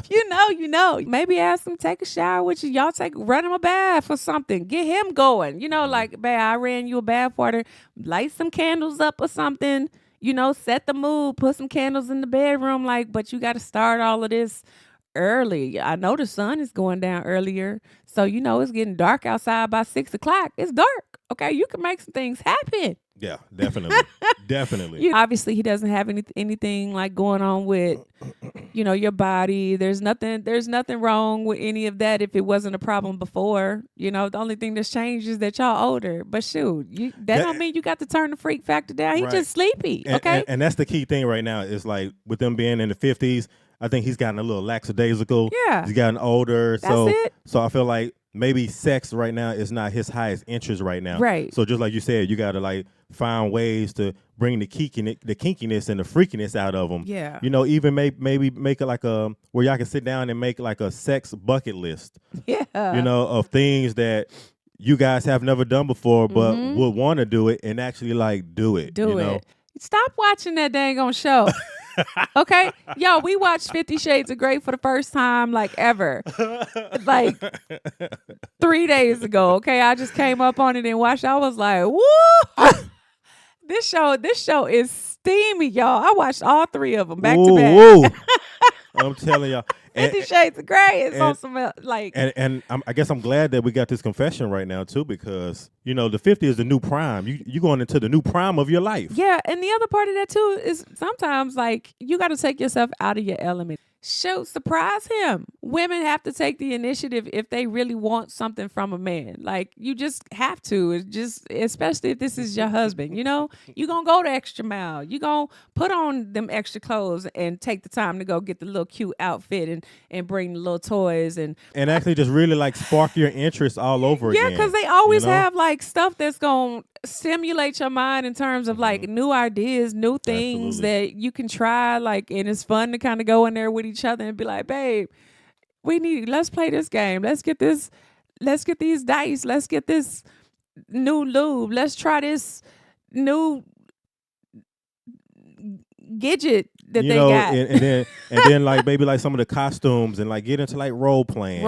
Speaker 2: you know. Maybe ask him take a shower with you. Y'all run him a bath or something. Get him going. Like, babe, I ran you a bath water. Light some candles up or something. Set the mood. Put some candles in the bedroom. Like, but you got to start all of this early. I know the sun is going down earlier, so it's getting dark outside by 6 o'clock. It's dark. Okay, you can make some things happen.
Speaker 1: Yeah, definitely. Definitely.
Speaker 2: Obviously, he doesn't have anything like going on with, your body. There's nothing wrong with any of that if it wasn't a problem before. The only thing that's changed is that y'all older. But shoot, that don't mean you got to turn the freak factor down. He
Speaker 1: Right.
Speaker 2: just sleepy,
Speaker 1: And,
Speaker 2: okay?
Speaker 1: and that's the key thing right now is like with them being in the 50s, I think he's gotten a little lackadaisical.
Speaker 2: Yeah.
Speaker 1: He's gotten older.
Speaker 2: That's it.
Speaker 1: So I feel like maybe sex right now is not his highest interest right now.
Speaker 2: Right.
Speaker 1: So just like you said, you got to like find ways to bring the kinkiness and the freakiness out of them.
Speaker 2: Yeah.
Speaker 1: Even maybe make it like where y'all can sit down and make like a sex bucket list.
Speaker 2: Yeah.
Speaker 1: Of things that you guys have never done before, but would want to do it and actually like do it.
Speaker 2: Do it. Stop watching that dang on show. Okay, yo, we watched 50 Shades of Grey for the first time like ever, like 3 days ago. Okay, I just came up on it and watched. I was like, woo! This show is steamy, y'all. I watched all 3 of them back to back.
Speaker 1: Woo. I'm telling y'all.
Speaker 2: 50 Shades of Grey is on some like.
Speaker 1: And I guess I'm glad that we got this confession right now too, because the 50 is the new prime. You going into the new prime of your life.
Speaker 2: Yeah, and the other part of that too is sometimes like you got to take yourself out of your element. Shoot, surprise him. Women have to take the initiative if they really want something from a man. Like you just have to. It's just, especially if this is your husband. You're gonna go the extra mile. You gonna put on them extra clothes and take the time to go get the little cute outfit and bring the little toys and
Speaker 1: actually just really like spark your interest all over again.
Speaker 2: Yeah, because they always have like stuff that's gonna stimulate your mind in terms of like new ideas, new things that you can try, like, and it's fun to kind of go in there with each other and be like, babe, let's play this game. Let's get these dice. Let's get this new lube. Let's try this new gadget that they got.
Speaker 1: and then like maybe like some of the costumes and like get into like role playing.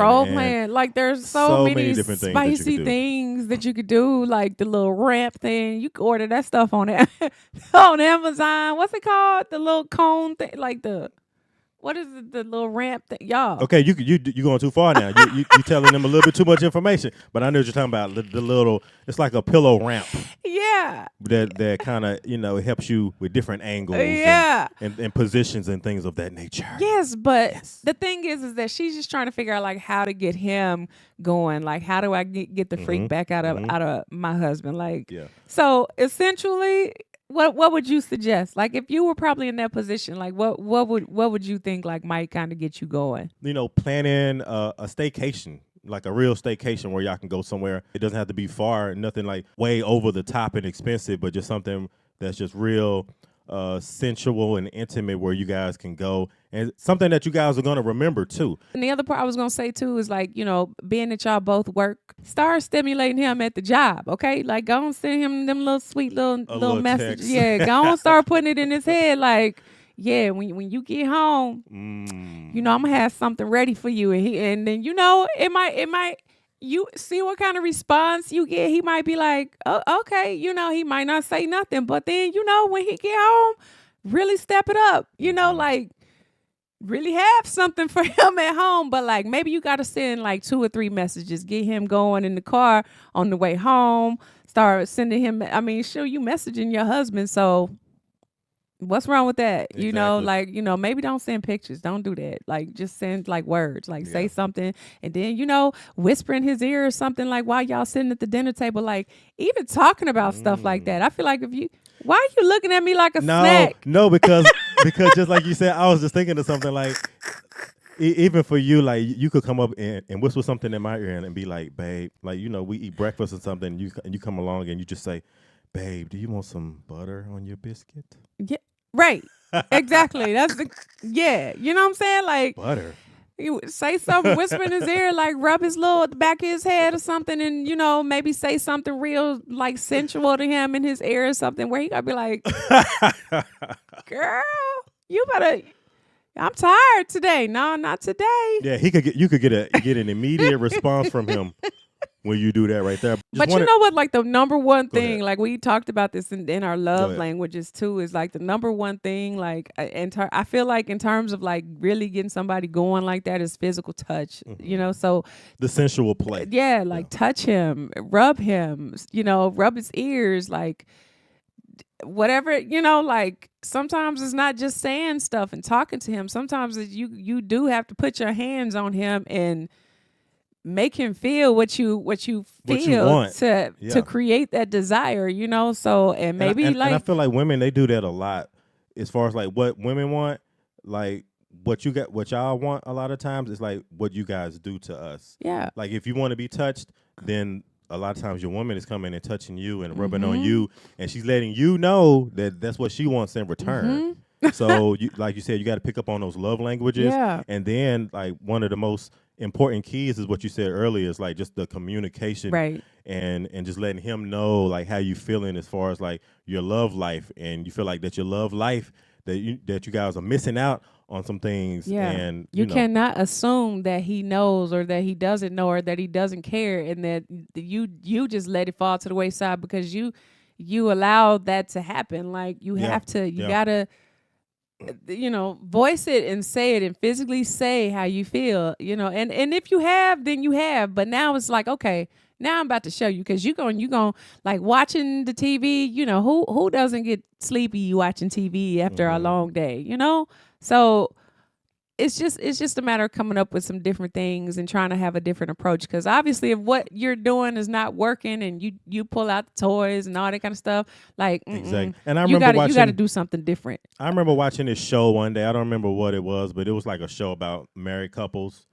Speaker 2: Like there's so many
Speaker 1: different things
Speaker 2: spicy things that you could do, like the little ramp thing. You can order that stuff on on Amazon. What's it called? The little cone thing, like what is it? The little ramp thing, y'all.
Speaker 1: Okay, you going too far now. you telling them a little bit too much information. But I know what you're talking about. The little, it's like a pillow ramp.
Speaker 2: Yeah.
Speaker 1: That kind of it helps you with different angles.
Speaker 2: Yeah.
Speaker 1: And positions and things of that nature.
Speaker 2: Yes, but the thing is that she's just trying to figure out like how to get him going. Like how do I get the freak back out of my husband? Like so essentially. what would you suggest? Like if you were probably in that position, like what would you think like might kind of get you going?
Speaker 1: Planning a staycation, like a real staycation where y'all can go somewhere. It doesn't have to be far, nothing like way over the top and expensive, but just something that's just real sensual and intimate where you guys can go, and something that you guys are going to remember too.
Speaker 2: And the other part I was gonna say too is like, being that y'all both work, start stimulating him at the job, okay? Like go and send him them little sweet little messages.
Speaker 1: text.
Speaker 2: Yeah, go and start putting it in his head like, yeah, when you get home, I'm gonna have something ready for you, and then it might you see what kind of response you get. He might be like, oh, okay, he might not say nothing, but then when he get home, really step it up, like really have something for him at home. But like maybe you got to send like 2 or 3 messages, get him going in the car on the way home, start sending him. I mean, sure, you messaging your husband, so what's wrong with that?
Speaker 1: Exactly.
Speaker 2: Maybe don't send pictures. Don't do that. Like just send like words, like say something, and then whisper in his ear or something, like while y'all sitting at the dinner table, like even talking about stuff like that. I feel like why are you looking at me like a snack?
Speaker 1: No, because just like you said, I was just thinking of something like even for you, like you could come up and whisper something in my ear and be like, babe, like we eat breakfast or something, and you come along and you just say, babe, do you want some butter on your biscuit?
Speaker 2: Yeah, right. Exactly. That's yeah. You know what I'm saying? Like
Speaker 1: Butter.
Speaker 2: you say something, whisper in his ear, like rub his little at the back of his head or something, and maybe say something real like sensual to him in his ear or something, where he gotta be like, girl, you better. I'm tired today. No, not today.
Speaker 1: Yeah, you could get an immediate response from him when you do that right there.
Speaker 2: But you know what? Like the number one
Speaker 1: Go
Speaker 2: thing,
Speaker 1: ahead.
Speaker 2: like we talked about this in our love
Speaker 1: ahead.
Speaker 2: languages too, is like the number one thing. Like, I feel like in terms of like really getting somebody going like that is physical touch. So
Speaker 1: The sensual play.
Speaker 2: yeah, like touch him, rub him, rub his ears, like whatever. Like sometimes it's not just saying stuff and talking to him. Sometimes you do have to put your hands on him and make him feel what you feel
Speaker 1: want.
Speaker 2: to create that desire, so and maybe
Speaker 1: and
Speaker 2: like
Speaker 1: I feel like women, they do that a lot as far as like what women want, like what y'all want a lot of times is like what you guys do to us.
Speaker 2: yeah,
Speaker 1: Like if you want to be touched, then a lot of times your woman is coming and touching you and rubbing on you, and she's letting you know that that's what she wants in return. So like you said, you got to pick up on those love languages.
Speaker 2: Yeah.
Speaker 1: And then like one of the most important keys is what you said earlier, is like just the communication.
Speaker 2: Right.
Speaker 1: And just letting him know like how you feeling as far as like your love life, and you feel like that your love life that you guys are missing out on some things.
Speaker 2: Yeah.
Speaker 1: And
Speaker 2: you cannot assume that he knows or that he doesn't know or that he doesn't care, and that you just let it fall to the wayside because you allow that to happen. Like you have to, you gotta voice it and say it and physically say how you feel, and if you have, then you have. But now it's like, okay, now I'm about to show you, because you going like watching the TV, who doesn't get sleepy watching TV after a long day, So it's just a matter of coming up with some different things and trying to have a different approach. Because obviously, if what you're doing is not working and you pull out the toys and all that kind of stuff, like
Speaker 1: exactly. And I remember
Speaker 2: you got to do something different.
Speaker 1: I remember watching this show one day. I don't remember what it was, but it was like a show about married couples.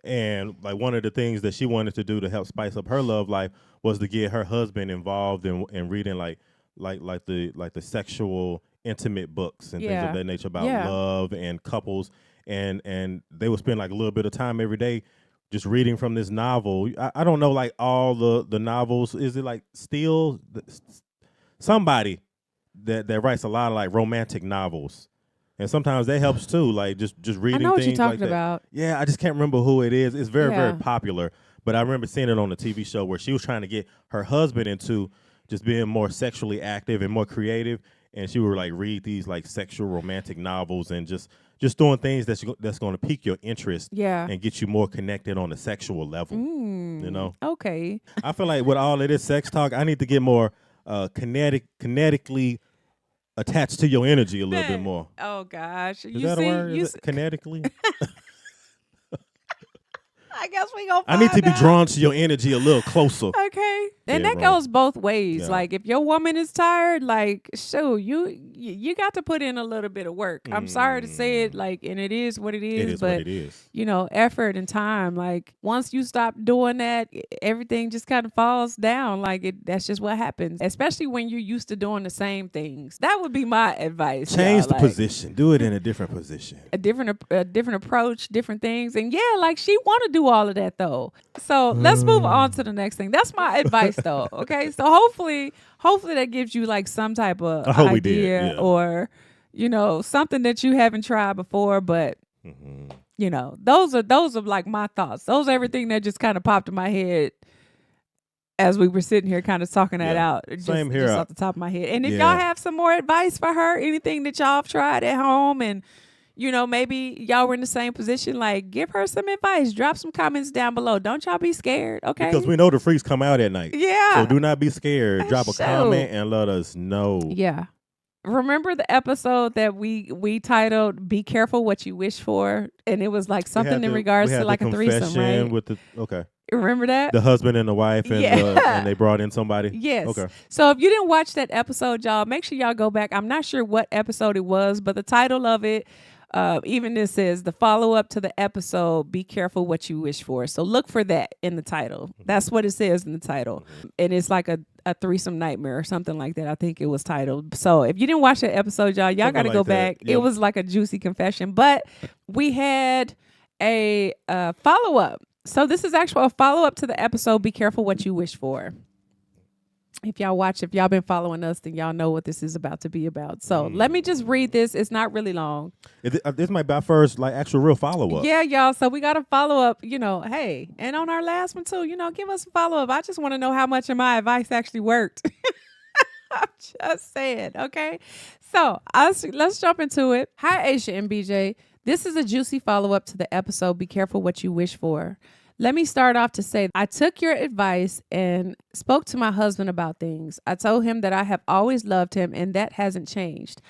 Speaker 1: And like one of the things that she wanted to do to help spice up her love life was to get her husband involved in reading like the sexual intimate books and things of that nature about love and couples. And they would spend like a little bit of time every day just reading from this novel. I don't know like all the novels. Is it like Steele? Somebody that writes a lot of like romantic novels. And sometimes that helps too, like just reading.
Speaker 2: I know what
Speaker 1: things
Speaker 2: you're talking
Speaker 1: like that.
Speaker 2: about.
Speaker 1: Yeah, I just can't remember who it is. It's very, very popular. But I remember seeing it on a TV show where she was trying to get her husband into just being more sexually active and more creative. And she would like read these like sexual romantic novels and just doing things that's going to pique your interest and get you more connected on a sexual level.
Speaker 2: Okay.
Speaker 1: I feel like with all of this sex talk, I need to get more kinetically attached to your energy a little bit more.
Speaker 2: Oh gosh,
Speaker 1: is that a word? Is it kinetically?
Speaker 2: I guess we gonna.
Speaker 1: I need to be drawn to your energy a little closer.
Speaker 2: Okay. And that
Speaker 1: bedroom.
Speaker 2: goes both ways.
Speaker 1: Yeah.
Speaker 2: Like if your woman is tired, like shoot, you got to put in a little bit of work. I'm sorry to say it, like, and it is what it is.
Speaker 1: It is
Speaker 2: but
Speaker 1: what it is.
Speaker 2: you know, effort and time. Like once you stop doing that, everything just kind of falls down. Like that's just what happens. Especially when you're used to doing the same things. That would be my advice.
Speaker 1: Change
Speaker 2: y'all.
Speaker 1: the
Speaker 2: Like,
Speaker 1: position. Do it in a different position.
Speaker 2: a different approach, different things. And yeah, like she want to do all of that though. So let's move on to the next thing. That's my advice though. Okay. So hopefully that gives you like some type of
Speaker 1: I hope we
Speaker 2: idea
Speaker 1: did, yeah.
Speaker 2: or, you know, something that you haven't tried before, but
Speaker 1: Mm-hmm.
Speaker 2: you know, those are like my thoughts. Those are everything that just kind of popped in my head as we were sitting here kind of talking that
Speaker 1: Yeah.
Speaker 2: out.
Speaker 1: Same here.
Speaker 2: Just off the top of my head. And if
Speaker 1: Yeah.
Speaker 2: y'all have some more advice for her, anything that y'all have tried at home and you know, maybe y'all were in the same position, like give her some advice. Drop some comments down below. Don't y'all be scared, okay?
Speaker 1: Because we know the freaks come out at night.
Speaker 2: Yeah.
Speaker 1: So do not be scared. Drop a
Speaker 2: Shoot.
Speaker 1: comment and let us know.
Speaker 2: Yeah. Remember the episode that we titled "Be Careful What You Wish For," and it was like something in regards to like a threesome, right?
Speaker 1: With the
Speaker 2: Remember that?
Speaker 1: the husband and the wife, and and they brought in somebody.
Speaker 2: Yes.
Speaker 1: Okay.
Speaker 2: So if you didn't watch that episode, y'all, make sure y'all go back. I'm not sure what episode it was, but the title of it, even this says the follow-up to the episode, Be Careful What You Wish For. So look for that in the title. That's what it says in the title. And it's like a threesome nightmare or something like that. I think it was titled. So if you didn't watch that episode, y'all got to
Speaker 1: Something
Speaker 2: go
Speaker 1: like that.
Speaker 2: back.
Speaker 1: Yep.
Speaker 2: It was like a juicy confession. But we had a follow-up. So this is actually a follow-up to the episode, Be Careful What You Wish For. If y'all been following us, then y'all know what this is about to be about. So let me just read this. It's not really long.
Speaker 1: This might be our first like actual real follow up.
Speaker 2: Yeah, y'all. So we got a follow up, you know, hey, and on our last one too, you know, give us a follow up. I just want to know how much of my advice actually worked. I'm just saying, okay? So let's jump into it. Hi, Asia and BJ. This is a juicy follow up to the episode, Be Careful What You Wish For. Let me start off to say I took your advice and spoke to my husband about things. I told him that I have always loved him and that hasn't changed.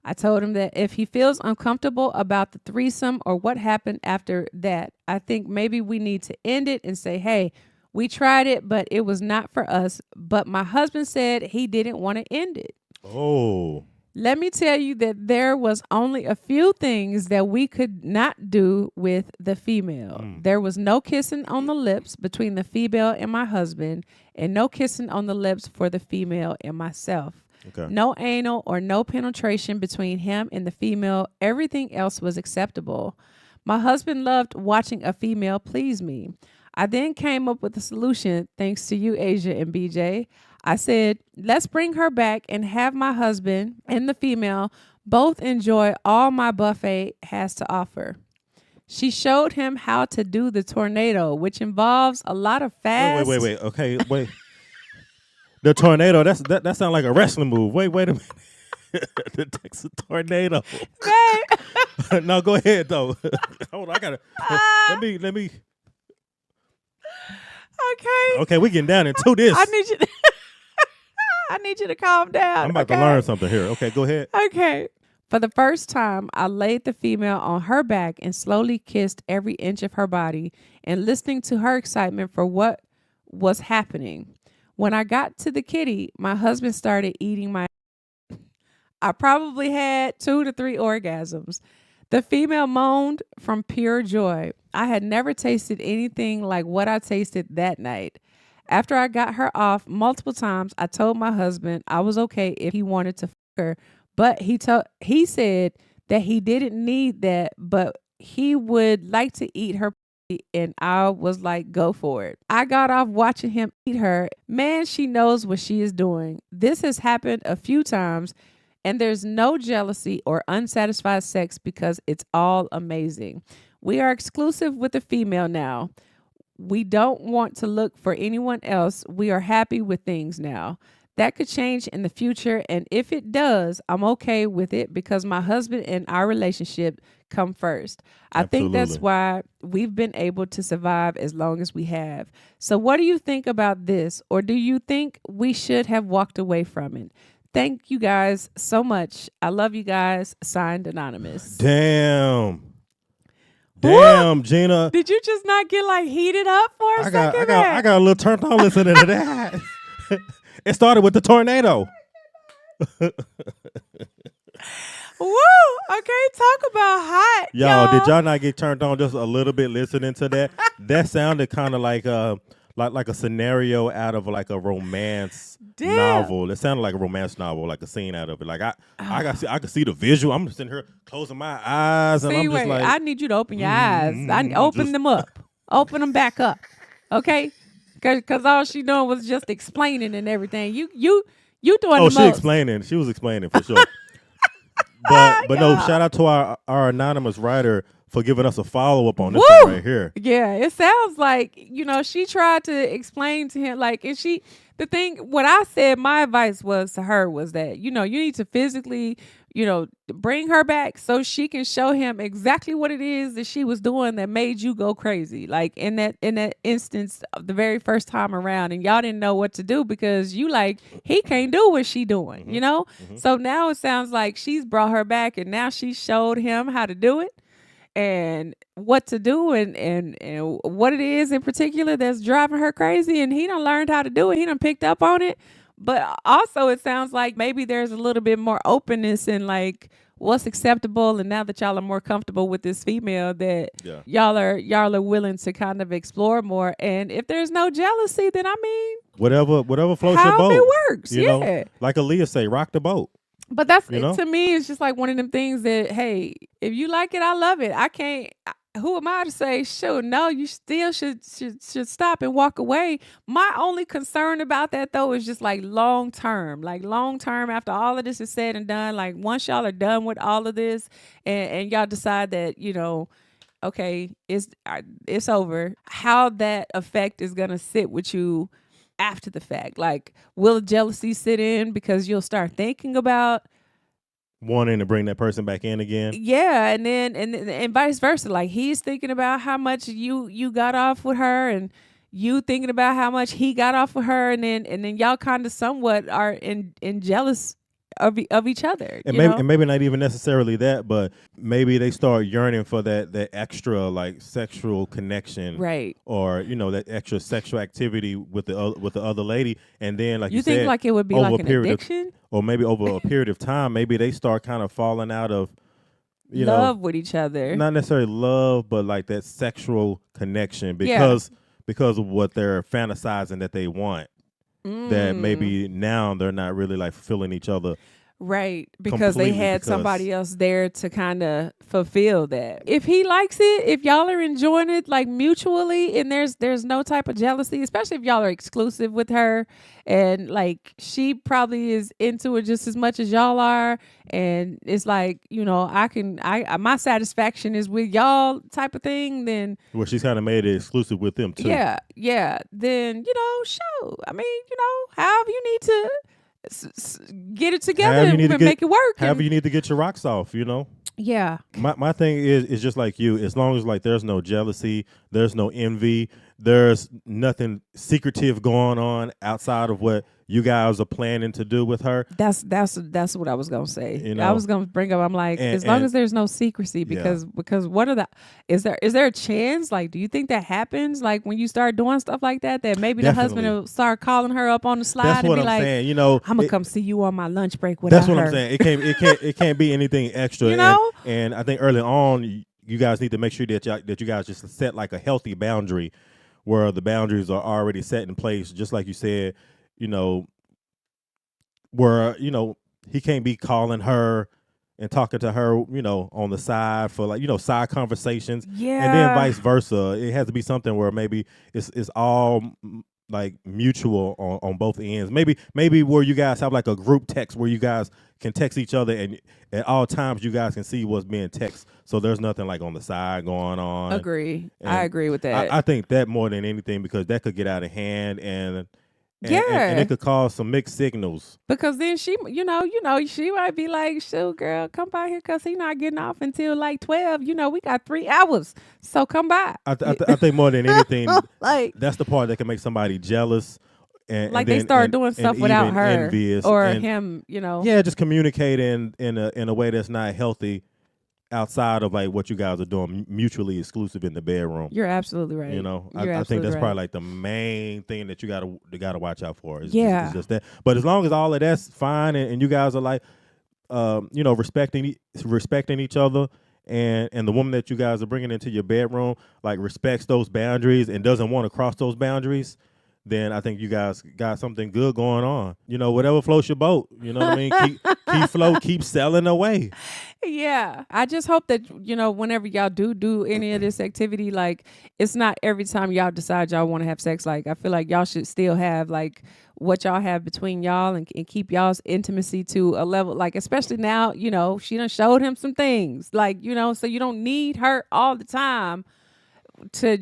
Speaker 2: I told him that if he feels uncomfortable about the threesome or what happened after that, I think maybe we need to end it and say, hey, we tried it, but it was not for us. But my husband said he didn't want to end it.
Speaker 1: Oh.
Speaker 2: Let me tell you that there was only a few things that we could not do with the female. There was no kissing on the lips between the female and my husband, and no kissing on the lips for the female and myself.
Speaker 1: Okay.
Speaker 2: No anal or no penetration between him and the female. Everything else was acceptable. My husband loved watching a female please me. I then came up with a solution thanks to you, Asia and BJ. I said, let's bring her back and have my husband and the female both enjoy all my buffet has to offer. She showed him how to do the tornado, which involves a lot of fast.
Speaker 1: Wait. Okay, wait. The tornado. That sounds like a wrestling move. Wait a minute. The Texas tornado. No, go ahead though. Hold on, I gotta. Let me. Okay, we getting down into this.
Speaker 2: I need you to calm down.
Speaker 1: I'm about to learn something here. Okay, go ahead.
Speaker 2: Okay. For the first time, I laid the female on her back and slowly kissed every inch of her body and listening to her excitement for what was happening. When I got to the kitty, my husband started eating my. I probably had 2 to 3 orgasms. The female moaned from pure joy. I had never tasted anything like what I tasted that night. After I got her off multiple times, I told my husband I was okay if he wanted to fuck her, but he said that he didn't need that, but he would like to eat her, and I was like, go for it. I got off watching him eat her. Man, she knows what she is doing. This has happened a few times, and there's no jealousy or unsatisfied sex because it's all amazing. We are exclusive with the female now. We don't want to look for anyone else. We are happy with things now. That could change in the future, and if it does, I'm okay with it because my husband and our relationship come first. I think that's why we've been able to survive as long as we have. So what do you think about this, or do you think we should have walked away from it? Thank you guys so much. I love you guys. Signed, Anonymous.
Speaker 1: Damn,
Speaker 2: Woo!
Speaker 1: Gina.
Speaker 2: Did you just not get like heated up for a second?
Speaker 1: I got a little turned on listening to that. It started with the tornado.
Speaker 2: Woo! Okay, talk about hot,
Speaker 1: Y'all, did y'all not get turned on just a little bit listening to that? That sounded kind of like a scenario out of like a romance novel. It sounded like a romance novel, like a scene out of it. Like I could see the visual. I'm just sitting here closing my eyes, and I'm just like,
Speaker 2: I need you to open your eyes. Open them up. Open them back up. Okay? Because all she doing was just explaining and everything. You doing the most.
Speaker 1: She was explaining for sure. But no, shout out to our anonymous writer for giving us a follow-up on this one right here.
Speaker 2: Yeah, it sounds like, she tried to explain to him, like, and what I said, my advice was to her was that, you need to physically, bring her back so she can show him exactly what it is that she was doing that made you go crazy. Like in that instance of the very first time around, and y'all didn't know what to do because he can't do what she doing,
Speaker 1: Mm-hmm.
Speaker 2: So now it sounds like she's brought her back and now she showed him how to do it and what to do and what it is in particular that's driving her crazy, and he done learned how to do it. He done picked up on it. But also it sounds like maybe there's a little bit more openness in like what's acceptable, and now that y'all are more comfortable with this female that y'all are willing to kind of explore more. And if there's no jealousy, then I mean
Speaker 1: whatever floats your boat.
Speaker 2: It works.
Speaker 1: You know? Like Aaliyah say, rock the boat.
Speaker 2: But that's to me, it's just like one of them things that, hey, if you like it, I love it. I can't. Who am I to say, sure, no, you still should stop and walk away. My only concern about that, though, is just like long term. Like long term, after all of this is said and done, like once y'all are done with all of this and y'all decide that, okay, it's over, how that effect is going to sit with you after the fact. Like, will jealousy sit in because you'll start thinking about
Speaker 1: wanting to bring that person back in again?
Speaker 2: Yeah, and then and vice versa. Like he's thinking about how much you got off with her, and you thinking about how much he got off with her, and then y'all kind of somewhat are in jealous of each other.
Speaker 1: And maybe not even necessarily that, but maybe they start yearning for that extra like sexual connection,
Speaker 2: right?
Speaker 1: Or that extra sexual activity with the other lady, and then like
Speaker 2: you think
Speaker 1: said,
Speaker 2: like it would be like an addiction,
Speaker 1: or maybe over a period of time, maybe they start kind of falling out of
Speaker 2: love with each other.
Speaker 1: Not necessarily love, but like that sexual connection because of what they're fantasizing that they want. That maybe now they're not really like fulfilling each other.
Speaker 2: Right, because they had somebody else there to kind of fulfill that. If he likes it, if y'all are enjoying it like mutually, and there's no type of jealousy, especially if y'all are exclusive with her, and like she probably is into it just as much as y'all are, and it's like my satisfaction is with y'all type of thing. Then
Speaker 1: she's kind of made it exclusive with them too.
Speaker 2: Yeah. Then show. I mean, however you need to get it together and make it work.
Speaker 1: However you need to get your rocks off,
Speaker 2: Yeah.
Speaker 1: My thing is just like you. As long as like there's no jealousy, there's no envy, there's nothing secretive going on outside of what you guys are planning to do with her.
Speaker 2: That's what I was gonna say. I was gonna bring up. I'm like, as long as there's no secrecy, because what are is there a chance? Like, do you think that happens? Like when you start doing stuff like that maybe the husband will start calling her up on the slide and be like,
Speaker 1: saying,
Speaker 2: I'm gonna come see you on my lunch break without her.
Speaker 1: That's what I'm saying. It can't be anything extra. And I think early on, you guys need to make sure that you guys just set like a healthy boundary, where the boundaries are already set in place, just like you said. Where he can't be calling her and talking to her, on the side for like side conversations.
Speaker 2: Yeah.
Speaker 1: And then vice versa. It has to be something where maybe it's all like mutual on both ends. Maybe where you guys have like a group text where you guys can text each other, and at all times you guys can see what's being texted. So there's nothing like on the side going on.
Speaker 2: Agree. I agree with that.
Speaker 1: I think that more than anything, because that could get out of hand and it could cause some mixed signals.
Speaker 2: Because then she, she might be like, "Shoot, girl, come by here, cause he not getting off until like 12. We got 3 hours, so come by."
Speaker 1: I think more than anything, like that's the part that can make somebody jealous. And
Speaker 2: they start doing stuff without her
Speaker 1: envious
Speaker 2: or him.
Speaker 1: Yeah, just communicating in a way that's not healthy outside of like what you guys are doing mutually exclusive in the bedroom.
Speaker 2: You're absolutely right.
Speaker 1: You know,
Speaker 2: You're
Speaker 1: I think that's
Speaker 2: absolutely
Speaker 1: probably
Speaker 2: right.
Speaker 1: like the main thing that you gotta watch out for. Is
Speaker 2: Yeah.
Speaker 1: just that. But as long as all of that's fine and you guys are like, you know, respecting each other, and the woman that you guys are bringing into your bedroom like respects those boundaries and doesn't want to cross those boundaries, then I think you guys got something good going on. You know, whatever floats your boat. You know what I mean? Keep float, keep sailing away.
Speaker 2: Yeah. I just hope that, whenever y'all do any of this activity, like it's not every time y'all decide y'all want to have sex. Like I feel like y'all should still have like what y'all have between y'all and keep y'all's intimacy to a level, like especially now, she done showed him some things. Like, so you don't need her all the time to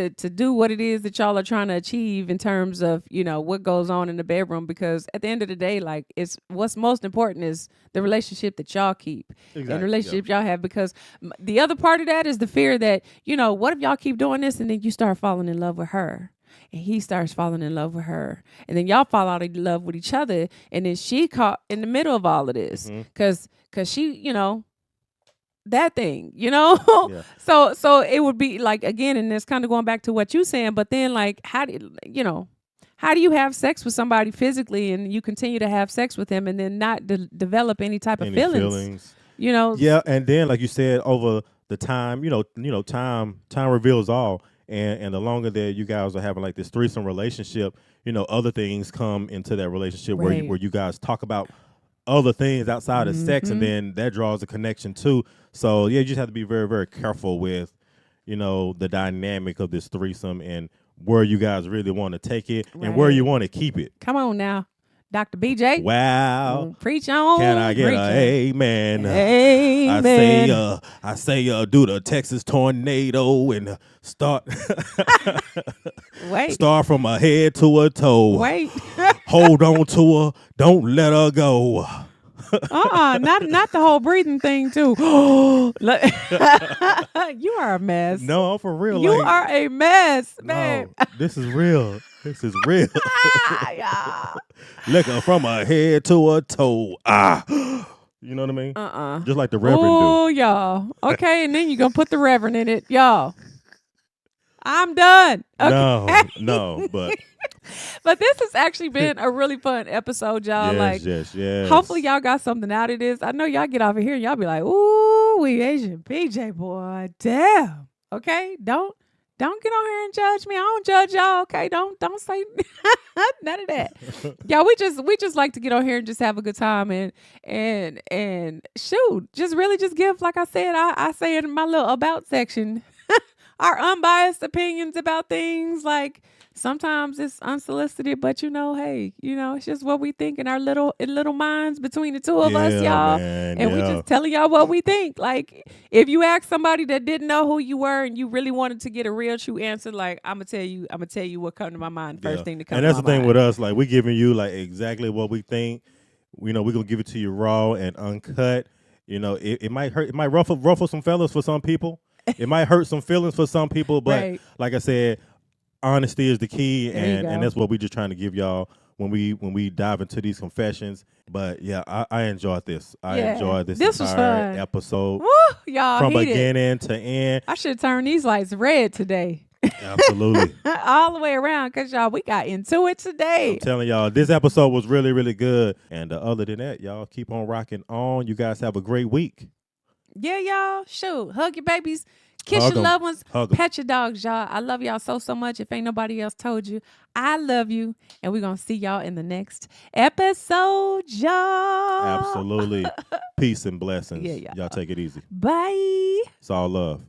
Speaker 2: do what it is that y'all are trying to achieve in terms of what goes on in the bedroom, because at the end of the day, like it's what's most important is the relationship that y'all keep and the relationship y'all have, because the other part of that is the fear that what if y'all keep doing this and then you start falling in love with her and he starts falling in love with her and then y'all fall out of love with each other and then she caught in the middle of all of this because she that thing,
Speaker 1: Yeah.
Speaker 2: so it would be like, again, and it's kind of going back to what you saying, but then like how do you have sex with somebody physically and you continue to have sex with them and then not develop any type of feelings.
Speaker 1: Yeah, and then like you said, over the time, time reveals all, and the longer that you guys are having like this threesome relationship, other things come into that relationship where you guys talk about other things outside of sex, and then that draws a connection too. So yeah, you just have to be very, very careful with, the dynamic of this threesome and where you guys really want to take it and where you want to keep it.
Speaker 2: Come on now, Dr. BJ.
Speaker 1: Wow.
Speaker 2: Preach on.
Speaker 1: Can I get an amen?
Speaker 2: Amen.
Speaker 1: I say, do the Texas tornado and start from a head to a toe.
Speaker 2: Wait.
Speaker 1: Hold on to her. Don't let her go.
Speaker 2: Not the whole breathing thing too. You are a mess.
Speaker 1: No, for real.
Speaker 2: You are a mess, man.
Speaker 1: No, this is real. This is real.
Speaker 2: Yeah.
Speaker 1: Lick her from a head to a toe. You know what I mean? Just like the Reverend do.
Speaker 2: Oh, y'all. Okay, and then you're going to put the Reverend in it. Y'all. I'm done. Okay.
Speaker 1: No, but...
Speaker 2: But this has actually been a really fun episode, y'all.
Speaker 1: Yes.
Speaker 2: Hopefully y'all got something out of this. I know y'all get off of here and y'all be like, ooh, we Asian PJ boy. Damn. Okay? Don't get on here and judge me. I don't judge y'all. Okay? Don't say none of that. Yeah, we just like to get on here and just have a good time and shoot, just really just give, like I said, I say in my little about section, our unbiased opinions about things. Like sometimes it's unsolicited, but hey, it's just what we think in our little minds between the two of us, y'all. And we just telling y'all what we think. Like if you ask somebody that didn't know who you were and you really wanted to get a real true answer, like I'm gonna tell you what come to my mind first thing to come to my mind.
Speaker 1: And that's the thing with us, like we giving you like exactly what we think. We're gonna give it to you raw and uncut. It might hurt, it might ruffle some feathers for some people. It might hurt some feelings for some people, but like I said, honesty is the key, and that's what we just trying to give y'all when we dive into these confessions. But yeah, I enjoyed this. I enjoyed this entire episode.
Speaker 2: Woo, y'all,
Speaker 1: from beginning to end.
Speaker 2: I should turn these lights red today.
Speaker 1: Absolutely.
Speaker 2: All the way around, because y'all, we got into it today.
Speaker 1: I'm telling y'all, this episode was really, really good. And other than that, y'all keep on rocking on. You guys have a great week.
Speaker 2: Yeah, y'all. Shoot. Hug your babies. Kiss your loved ones. Pet your dogs, y'all. I love y'all so much. If ain't nobody else told you, I love you. And we're going to see y'all in the next episode, y'all.
Speaker 1: Absolutely. Peace and blessings.
Speaker 2: Yeah.
Speaker 1: Y'all take it easy.
Speaker 2: Bye.
Speaker 1: It's all love.